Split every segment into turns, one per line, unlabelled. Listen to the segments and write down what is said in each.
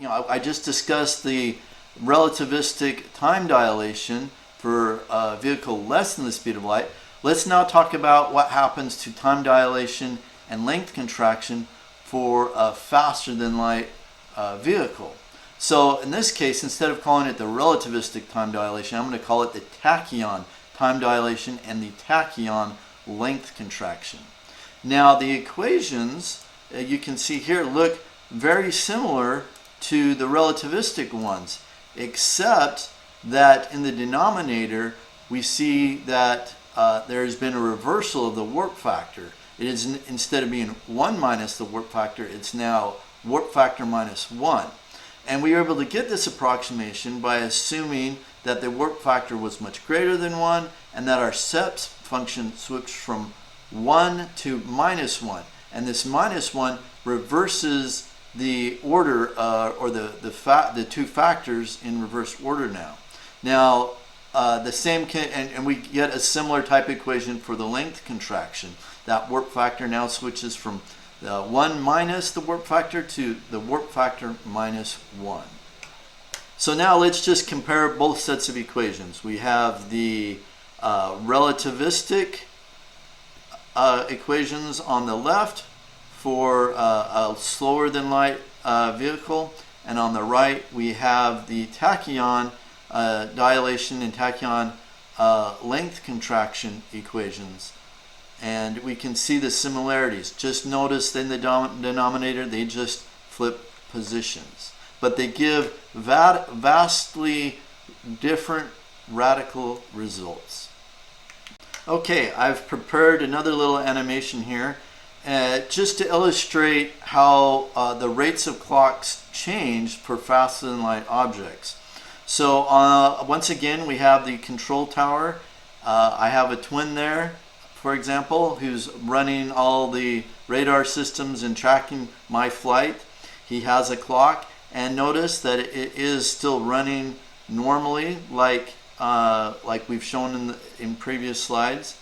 I just discussed the relativistic time dilation for a vehicle less than the speed of light. Let's now talk about what happens to time dilation and length contraction for a faster than light vehicle. So in this case, instead of calling it the relativistic time dilation, I'm going to call it the tachyon time dilation and the tachyon length contraction. Now the equations you can see here look very similar to the relativistic ones, except that in the denominator we see that there has been a reversal of the warp factor. It is, instead of being 1 minus the warp factor, it's now warp factor minus 1. And we were able to get this approximation by assuming that the warp factor was much greater than 1 and that our SEPS function switched from 1 to minus 1. And this minus 1 reverses the order or the two factors in reverse order now. Now, the same and we get a similar type equation for the length contraction. That warp factor now switches from 1 minus the warp factor to the warp factor minus 1. So now let's just compare both sets of equations. We have the relativistic equations on the left for a slower than light vehicle, and on the right we have the tachyon dilation and tachyon length contraction equations. And we can see the similarities. Just notice in the denominator they just flip positions, but they give vastly different radical results. Okay, I've prepared another little animation here just to illustrate how the rates of clocks change for faster than light objects. So once again we have the control tower. I have a twin there, for example, who's running all the radar systems and tracking my flight. He has a clock, and notice that it is still running normally like we've shown in previous slides.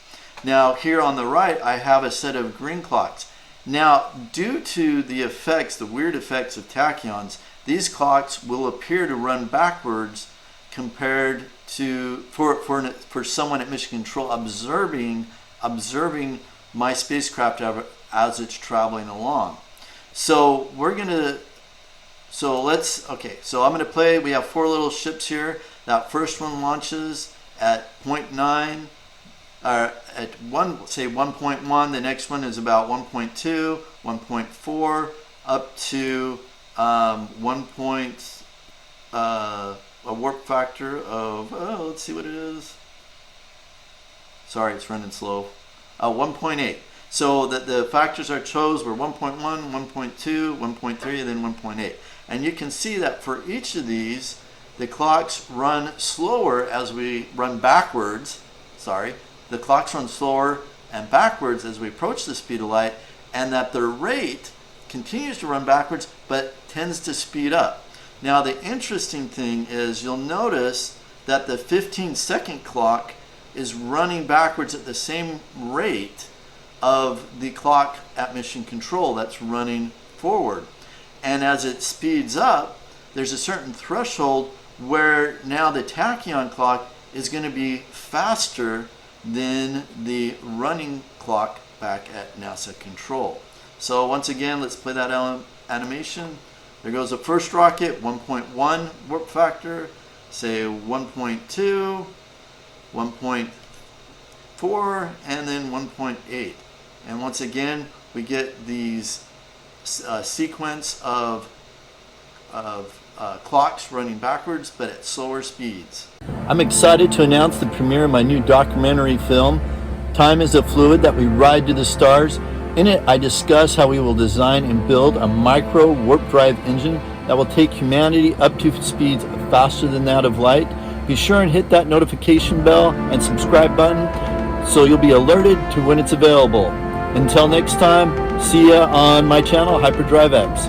Now here on the right I have a set of green clocks. Now due to the effects, the weird effects of tachyons, these clocks will appear to run backwards compared to for someone at mission control observing my spacecraft as it's traveling along. So we're gonna, so I'm gonna play. We have 4 little ships here. That first one launches at 0.9, at 1.1. The next one is about 1.2, 1.4, up to a warp factor of, let's see what it is. Sorry, it's running slow. 1.8. So the factors I chose were 1.1, 1.2, 1.3, and then 1.8. And you can see that for each of these, the clocks run slower as we run backwards. Sorry, the clocks run slower and backwards as we approach the speed of light, and that the rate continues to run backwards but tends to speed up. Now the interesting thing is you'll notice that the 15-second clock is running backwards at the same rate of the clock at mission control that's running forward. And as it speeds up, there's a certain threshold where now the tachyon clock is going to be faster than the running clock back at NASA control. So once again, let's play that animation. There goes the first rocket, 1.1 warp factor, say 1.2, 1.4, and then 1.8. And once again, we get these sequence of clocks running backwards, but at slower speeds. I'm excited to announce the premiere of my new documentary film, Time is a Fluid That We Ride to the Stars. In it, I discuss how we will design and build a micro warp drive engine that will take humanity up to speeds faster than that of light. Be sure and hit that notification bell and subscribe button so you'll be alerted to when it's available. Until next time, see ya on my channel, Hyperdrive X.